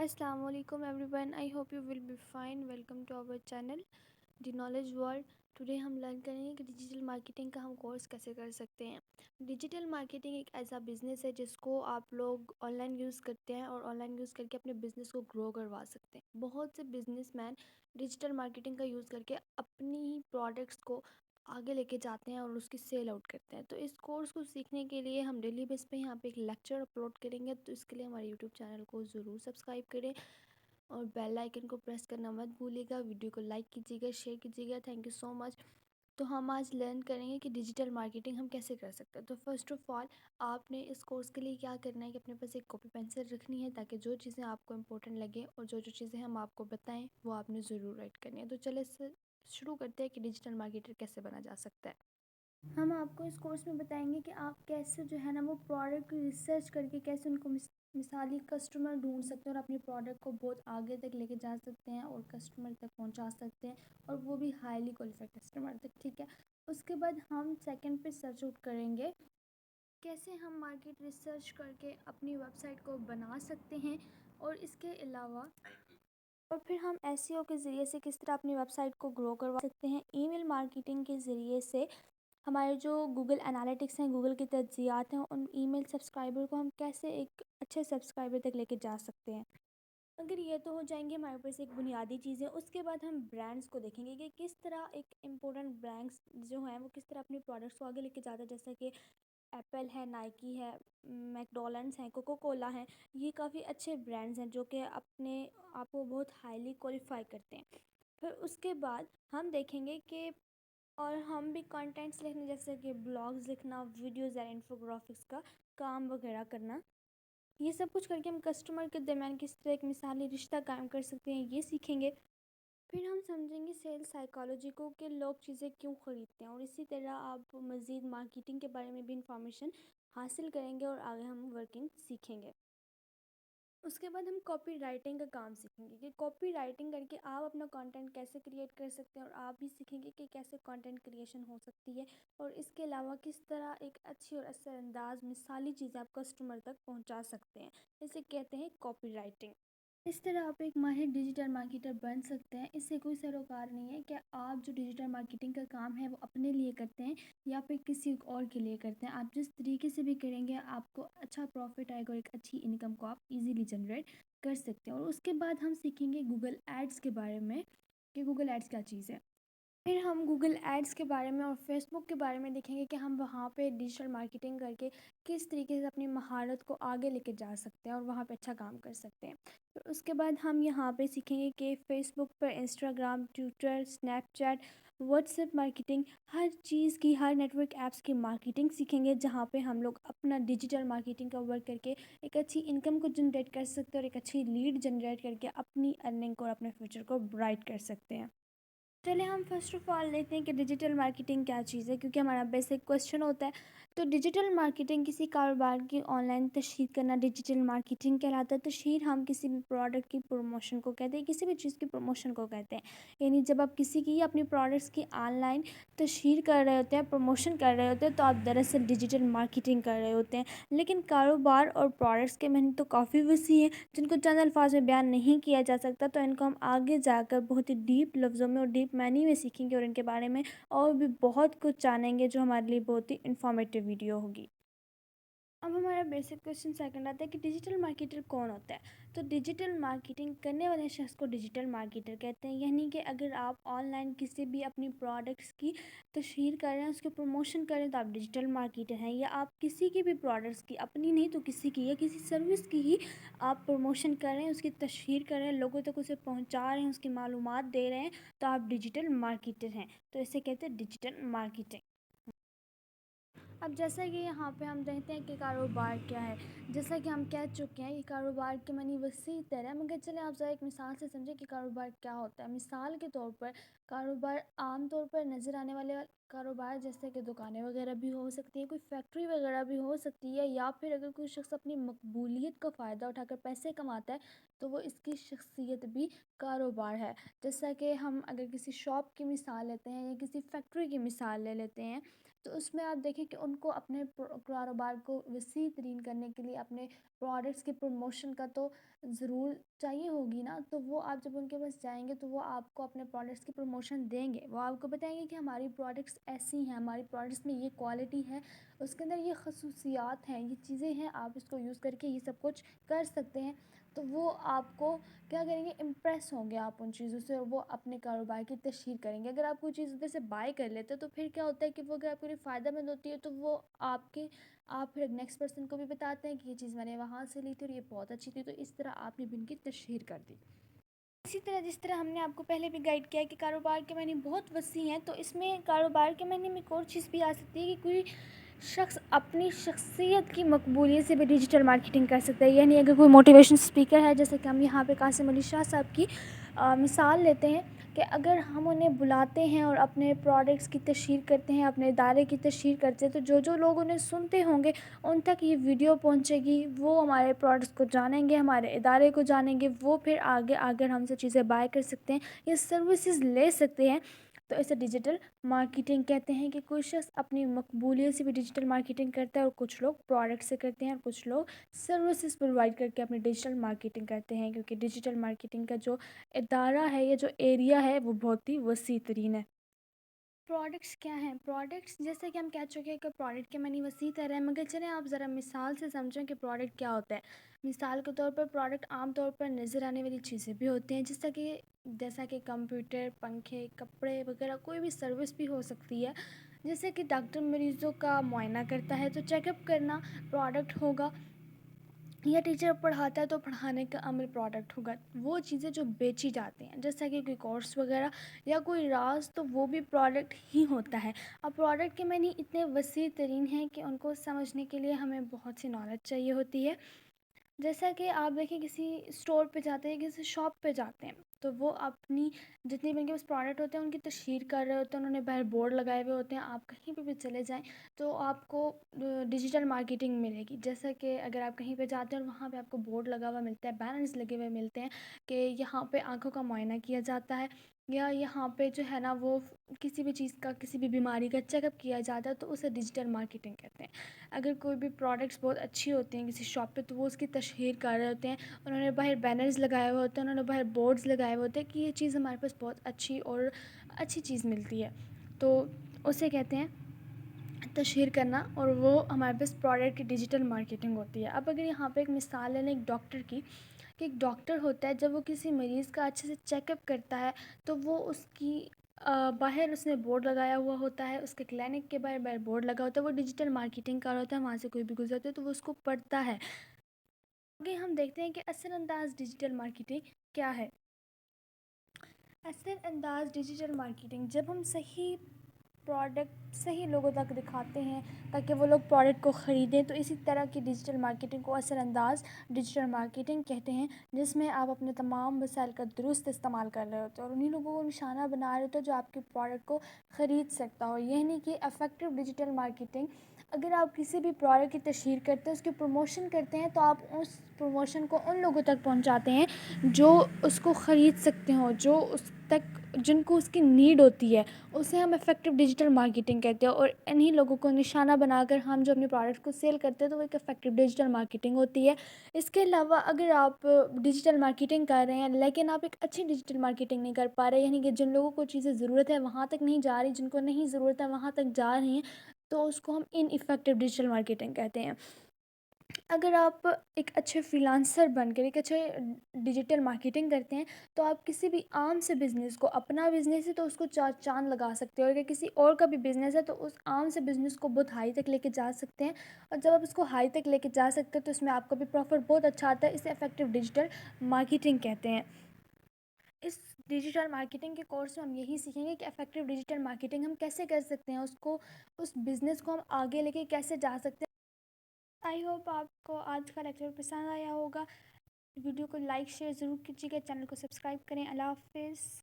Assalamu alaikum everyone. I hope you will be fine. Welcome to our channel The Knowledge World. Today हम learn करेंगे कि digital marketing का हम course कैसे कर सकते हैं। डिजिटल मार्केटिंग एक ऐसा बिज़नेस है जिसको आप लोग ऑनलाइन यूज़ करते हैं और ऑनलाइन यूज़ करके अपने बिज़नेस को ग्रो करवा सकते हैं। बहुत से बिजनेसमैन डिजिटल मार्केटिंग का यूज़ करके अपनी ही प्रोडक्ट्स को आगे लेके जाते हैं और उसकी सेल आउट करते हैं। तो इस कोर्स को सीखने के लिए हम डेली बेस पे यहाँ पे एक लेक्चर अपलोड करेंगे, तो इसके लिए हमारे यूट्यूब चैनल को ज़रूर सब्सक्राइब करें और बेल आइकन को प्रेस करना मत भूलिएगा। वीडियो को लाइक कीजिएगा, शेयर कीजिएगा। Thank you so much. तो हम आज लर्न करेंगे कि डिजिटल मार्केटिंग हम कैसे कर सकते हैं। तो फर्स्ट ऑफ ऑल आपने इस कोर्स के लिए क्या करना है कि अपने पास एक कॉपी पेंसिल रखनी है, ताकि जो चीज़ें आपको इम्पोर्टेंट लगे और जो जो चीज़ें हम आपको बताएं वो आपने ज़रूर राइट करनी है। तो चले इससे शुरू करते हैं कि डिजिटल मार्केटर कैसे बना जा सकता है। हम आपको इस कोर्स में बताएंगे कि आप कैसे जो है ना वो प्रोडक्ट की रिसर्च करके कैसे उनको मिसाली कस्टमर ढूंढ सकते हैं और अपने प्रोडक्ट को बहुत आगे तक लेके जा सकते हैं और कस्टमर तक पहुंचा सकते हैं, और वो भी हाईली क्वालिफाइड कस्टमर तक। ठीक है, उसके बाद हम सेकंड पे सर्च आउट करेंगे कैसे हम मार्केट रिसर्च करके अपनी वेबसाइट को बना सकते हैं, और इसके अलावा और फिर हम एसईओ के ज़रिए से किस तरह अपनी वेबसाइट को ग्रो करवा सकते हैं। ईमेल मार्केटिंग के ज़रिए से हमारे जो गूगल एनालिटिक्स हैं, गूगल के तज्ज़ियात हैं, उन ईमेल सब्सक्राइबर को हम कैसे एक अच्छे सब्सक्राइबर तक लेके जा सकते हैं। अगर ये तो हो जाएंगे हमारे पास एक बुनियादी चीज़ें, उसके बाद हम ब्रांड्स को देखेंगे कि किस तरह एक इम्पोर्टेंट ब्रांड्स जो हैं वो किस तरह अपने प्रोडक्ट्स को आगे लेके जाता है। जैसे कि एप्पल है, नाइकी है, मैकडोनल्ड्स हैं, कोको कोला हैं। ये काफ़ी अच्छे ब्रांड्स हैं जो कि अपने आप को बहुत हाईली क्वालिफाई करते हैं। फिर उसके बाद हम देखेंगे कि और हम भी कंटेंट्स लिखने, जैसे कि ब्लॉग्स लिखना, वीडियोज़ या इन्फोग्राफिक्स का काम वगैरह करना, ये सब कुछ करके हम कस्टमर के दरमियान किस तरह एक मिसाली रिश्ता कायम कर सकते हैं, ये सीखेंगे। फिर हम समझेंगे सेल्स साइकोलॉजी को कि लोग चीज़ें क्यों ख़रीदते हैं, और इसी तरह आप मज़ीद मार्केटिंग के बारे में भी इंफॉर्मेशन हासिल करेंगे और आगे हम वर्किंग सीखेंगे। उसके बाद हम कॉपी राइटिंग का काम सीखेंगे कि कॉपी राइटिंग करके आप अपना कंटेंट कैसे क्रिएट कर सकते हैं, और आप भी सीखेंगे कि कैसे कंटेंट क्रिएशन हो सकती है, और इसके अलावा किस तरह एक अच्छी और असरअंदाज मिसाली चीज़ें आप कस्टमर तक पहुंचा सकते हैं। इसे कहते हैं कॉपी राइटिंग। इस तरह आप एक माहिर डिजिटल मार्केटर बन सकते हैं। इससे कोई सरोकार नहीं है कि आप जो डिजिटल मार्केटिंग का काम है वो अपने लिए करते हैं या फिर किसी और के लिए करते हैं। आप जिस तरीके से भी करेंगे आपको अच्छा प्रॉफिट आएगा और एक अच्छी इनकम को आप इजीली जनरेट कर सकते हैं। और उसके बाद हम सीखेंगे गूगल एड्स के बारे में कि गूगल एड्स क्या चीज़ है। फिर हम गूगल एड्स के बारे में और फेसबुक के बारे में देखेंगे कि हम वहाँ पे डिजिटल मार्केटिंग करके किस तरीके से अपनी महारत को आगे लेके जा सकते हैं और वहाँ पे अच्छा काम कर सकते हैं। फिर उसके बाद हम यहाँ पे सीखेंगे कि फेसबुक पर Instagram, Twitter, Snapchat, WhatsApp marketing, हर चीज़ की, हर नेटवर्क ऐप्स की मार्केटिंग सीखेंगे, जहाँ पे हम लोग अपना डिजिटल मार्केटिंग का वर्क करके एक अच्छी इनकम को जनरेट कर सकते हैं और एक अच्छी लीड जनरेट करके अपनी अर्निंग को और अपने फ्यूचर को ब्राइट कर सकते हैं। चलिए हम फर्स्ट ऑफ ऑल देखते हैं कि डिजिटल मार्केटिंग क्या चीज़ है, क्योंकि हमारा बेसिक क्वेश्चन होता है। तो डिजिटल मार्केटिंग किसी कारोबार की ऑनलाइन तशहीर करना डिजिटल मार्केटिंग कहलाता है। तशहीर हम किसी भी प्रोडक्ट की प्रमोशन को कहते हैं, किसी भी चीज़ की प्रमोशन को कहते हैं। यानी जब आप किसी की अपनी प्रोडक्ट्स की ऑनलाइन तशहीर कर रहे होते हैं, प्रमोशन कर रहे होते हैं, तो आप दरअसल डिजिटल मार्केटिंग कर रहे होते हैं। लेकिन कारोबार और प्रोडक्ट्स के मैंने तो काफ़ी वसी हैं जिनको चंद अल्फाज में बयान नहीं किया जा सकता। तो इनको हम आगे जाकर बहुत ही डीप लफ्ज़ों में और डीप मैनी में सीखेंगे और इनके बारे में और भी बहुत कुछ जानेंगे, जो हमारे लिए बहुत ही इन्फॉर्मेटिव वीडियो होगी। अब हमारा बेसिक क्वेश्चन सेकंड आता है कि डिजिटल मार्केटर कौन होता है। तो डिजिटल मार्केटिंग करने वाले शख्स को डिजिटल मार्केटर कहते हैं। यानी कि अगर आप ऑनलाइन किसी भी अपनी प्रोडक्ट्स की तशहीर कर रहे हैं, उसके प्रमोशन कर रहे हैं, तो आप डिजिटल मार्केटर हैं। या आप किसी की भी प्रोडक्ट्स की, अपनी नहीं तो किसी की या किसी सर्विस की ही आप प्रमोशन कर रहे हैं, उसकी तशहीर कर रहे हैं, लोगों तक उसे पहुँचा रहे हैं, उसकी मालूमात दे रहे हैं, तो आप डिजिटल मार्केटर हैं। तो इसे कहते हैं डिजिटल मार्केटिंग। अब जैसा कि यहाँ पे हम देखते हैं कि कारोबार क्या है। जैसा कि हम कह चुके हैं कि कारोबार के मनी वसी तरह, मगर चलें आप ज़रा एक मिसाल से समझें कि कारोबार क्या होता है। मिसाल के तौर पर कारोबार आम तौर पर नज़र आने वाले कारोबार जैसे कि दुकानें वगैरह भी हो सकती हैं, कोई फैक्ट्री वगैरह भी हो सकती है, या फिर अगर कोई शख्स अपनी मकबूलियत का फ़ायदा उठाकर पैसे कमाता है तो वो इसकी शख्सियत भी कारोबार है। जैसा कि हम अगर किसी शॉप की मिसाल लेते हैं या किसी फैक्ट्री की मिसाल ले लेते हैं, तो उसमें आप देखें कि उनको अपने कारोबार को वसी तरीन करने के लिए, अपने پروڈکٹس کی پروموشن کا تو ضرور چاہیے ہوگی نا، تو وہ آپ جب ان کے پاس جائیں گے تو وہ آپ کو اپنے پروڈکٹس کی پروموشن دیں گے، وہ آپ کو بتائیں گے کہ ہماری پروڈکٹس ایسی ہیں، ہماری پروڈکٹس میں یہ کوالٹی ہے، اس کے اندر یہ خصوصیات ہیں، یہ چیزیں ہیں، آپ اس کو یوز کر کے یہ سب کچھ کر سکتے ہیں۔ تو وہ آپ کو کیا کریں گے، امپریس ہوں گے آپ ان چیزوں سے، اور وہ اپنے کاروبار کی تشہیر کریں گے۔ اگر آپ کوئی چیز ادھر سے بائی کر لیتے تو پھر کیا ہوتا ہے کہ وہ اگر آپ کے لیے فائدہ مند ہوتی ہے تو وہ آپ پھر نیکسٹ پرسن کو بھی بتاتے ہیں کہ یہ چیز میں نے وہاں سے لی تھی اور یہ بہت اچھی تھی، تو اس طرح آپ نے بھی ان کی تشہیر کر دی۔ اسی طرح جس طرح ہم نے آپ کو پہلے بھی گائیڈ کیا کہ کاروبار کے معنی بہت وسیع ہیں، تو اس میں کاروبار کے معنی میں ایک اور چیز بھی آ سکتی ہے کہ کوئی شخص اپنی شخصیت کی مقبولیت سے بھی ڈیجیٹل مارکیٹنگ کر سکتا ہے۔ یعنی اگر کوئی موٹیویشن اسپیکر ہے، جیسے کہ ہم یہاں پہ قاسم علی شاہ صاحب کی مثال لیتے ہیں کہ اگر ہم انہیں بلاتے ہیں اور اپنے پروڈکٹس کی تشہیر کرتے ہیں، اپنے ادارے کی تشہیر کرتے ہیں، تو جو لوگ انہیں سنتے ہوں گے ان تک یہ ویڈیو پہنچے گی، وہ ہمارے پروڈکٹس کو جانیں گے، ہمارے ادارے کو جانیں گے، وہ پھر آگے آگر ہم سے چیزیں بائی کر سکتے ہیں یا سروسز لے سکتے ہیں۔ تو اسے ڈیجیٹل مارکیٹنگ کہتے ہیں کہ کوئی شخص اپنی مقبولیت سے بھی ڈیجیٹل مارکیٹنگ کرتا ہے، اور کچھ لوگ پروڈکٹ سے کرتے ہیں اور کچھ لوگ سروسز پرووائڈ کر کے اپنی ڈیجیٹل مارکیٹنگ کرتے ہیں، کیونکہ ڈیجیٹل مارکیٹنگ کا جو ادارہ ہے یا جو ایریا ہے وہ بہت ہی وسیع ترین ہے۔ پروڈکٹس کیا ہیں؟ پروڈکٹس جیسے کہ ہم کہہ چکے ہیں کہ پروڈکٹ کے معنی وسیع تر ہے، مگر چلیں آپ ذرا مثال سے سمجھیں کہ پروڈکٹ کیا ہوتا ہے۔ مثال کے طور پر پروڈکٹ عام طور پر نظر آنے والی چیزیں بھی ہوتی ہیں، جیسا کہ کمپیوٹر، پنکھے، کپڑے وغیرہ، کوئی بھی سروس بھی ہو سکتی ہے۔ جیسے کہ ڈاکٹر مریضوں کا معائنہ کرتا ہے تو چیک اپ کرنا پروڈکٹ ہوگا، یا ٹیچر پڑھاتا ہے تو پڑھانے کا عمل پروڈکٹ ہوگا۔ وہ چیزیں جو بیچی جاتی ہیں جیسا کہ کوئی کورس وغیرہ یا کوئی راز، تو وہ بھی پروڈکٹ ہی ہوتا ہے۔ اب پروڈکٹ کے معنی اتنے وسیع ترین ہیں کہ ان کو سمجھنے کے لیے ہمیں بہت سی نالج چاہیے ہوتی ہے۔ جیسا کہ آپ دیکھیں کسی اسٹور پہ جاتے ہیں، کسی شاپ پہ جاتے ہیں، تو وہ اپنی جتنی بھی ان کے پاس پروڈکٹ ہوتے ہیں ان کی تشہیر کر رہے ہوتے ہیں، انہوں نے باہر بورڈ لگائے ہوئے ہوتے ہیں۔ آپ کہیں پہ بھی چلے جائیں تو آپ کو ڈیجیٹل مارکیٹنگ ملے گی، جیسا کہ اگر آپ کہیں پہ جاتے ہیں اور وہاں پہ آپ کو بورڈ لگا ہوا ملتا ہے، بینرز لگے ہوئے ملتے ہیں کہ یہاں پہ آنکھوں کا معائنہ کیا جاتا ہے، یا یہاں پہ جو ہے نا وہ کسی بھی چیز کا، کسی بھی بیماری کا چیک اپ کیا جاتا ہے، تو اسے ڈیجیٹل مارکیٹنگ کہتے ہیں۔ اگر کوئی بھی پروڈکٹس بہت اچھی ہوتی ہیں کسی شاپ پہ، تو وہ اس کی تشہیر کر رہے ہوتے ہیں، انہوں نے باہر بینرز لگائے ہوئے ہوتے ہیں، انہوں نے باہر بورڈز لگائے ہوئے ہوتے ہیں کہ یہ چیز ہمارے پاس بہت اچھی اور اچھی چیز ملتی ہے، تو اسے کہتے ہیں تشہیر کرنا، اور وہ ہمارے پاس پروڈکٹ کی ڈیجیٹل مارکیٹنگ ہوتی ہے۔ اب اگر یہاں پہ ایک مثال لیں ایک ڈاکٹر کی، کہ ایک ڈاکٹر ہوتا ہے جب وہ کسی مریض کا اچھے سے چیک اپ کرتا ہے تو وہ اس کی باہر اس نے بورڈ لگایا ہوا ہوتا ہے، اس کے کلینک کے باہر بورڈ لگا ہوتا ہے، وہ ڈیجیٹل مارکیٹنگ کر رہا ہوتا ہے، وہاں سے کوئی بھی گزرتا ہے تو وہ اس کو پڑھتا ہے۔ آگے ہم دیکھتے ہیں کہ اثر انداز ڈیجیٹل مارکیٹنگ کیا ہے۔ اثر انداز ڈیجیٹل مارکیٹنگ، جب ہم صحیح پروڈکٹ صحیح لوگوں تک دکھاتے ہیں تاکہ وہ لوگ پروڈکٹ کو خریدیں، تو اسی طرح کی ڈیجیٹل مارکیٹنگ کو اثر انداز ڈیجیٹل مارکیٹنگ کہتے ہیں، جس میں آپ اپنے تمام وسائل کا درست استعمال کر رہے ہوتے ہیں اور انہیں لوگوں کو نشانہ بنا رہے ہوتے ہیں جو آپ کے پروڈکٹ کو خرید سکتا ہو۔ یعنی کہ افیکٹو ڈیجیٹل مارکیٹنگ، اگر آپ کسی بھی پروڈکٹ کی تشہیر کرتے ہیں، اس کی پروموشن کرتے ہیں، تو آپ اس پروموشن کو ان لوگوں تک پہنچاتے ہیں جو اس کو خرید سکتے ہوں، جو اس تک جن کو اس کی نیڈ ہوتی ہے، اسے ہم افیکٹو ڈیجیٹل مارکیٹنگ کہتے ہیں۔ اور انہی لوگوں کو نشانہ بنا کر ہم جو اپنے پروڈکٹ کو سیل کرتے ہیں تو وہ ایک افیکٹو ڈیجیٹل مارکیٹنگ ہوتی ہے۔ اس کے علاوہ اگر آپ ڈیجیٹل مارکیٹنگ کر رہے ہیں لیکن آپ ایک اچھی ڈیجیٹل مارکیٹنگ نہیں کر پا رہے، یعنی کہ جن لوگوں کو چیزیں ضرورت ہے وہاں تک نہیں جا رہی، جن کو نہیں ضرورت ہے وہاں تک جا رہی ہیں، تو اس کو ہم ان افیکٹو ڈیجیٹل مارکیٹنگ کہتے ہیں۔ اگر آپ ایک اچھے فریلانسر بن کر ایک اچھے ڈیجیٹل مارکیٹنگ کرتے ہیں تو آپ کسی بھی عام سے بزنس کو، اپنا بزنس ہے تو اس کو چار چاند لگا سکتے ہو، اور اگر کسی اور کا بھی بزنس ہے تو اس عام سے بزنس کو بہت ہائی تک لے کے جا سکتے ہیں، اور جب آپ اس کو ہائی تک لے کے جا سکتے ہیں تو اس میں آپ کا بھی پروفٹ بہت اچھا آتا ہے۔ اسے افیکٹو ڈیجیٹل مارکیٹنگ کہتے ہیں۔ اس ڈیجیٹل مارکیٹنگ کے کورس میں ہم یہی سیکھیں گے کہ افیکٹو ڈیجیٹل مارکیٹنگ ہم کیسے کر سکتے ہیں، اس بزنس کو ہم آگے لے کے کیسے جا سکتے ہیں۔ آئی ہوپ آپ کو آج کا لیکچر پسند آیا ہوگا۔ ویڈیو کو لائک شیئر ضرور کیجیے گا، چینل کو سبسکرائب کریں۔ اللہ حافظ۔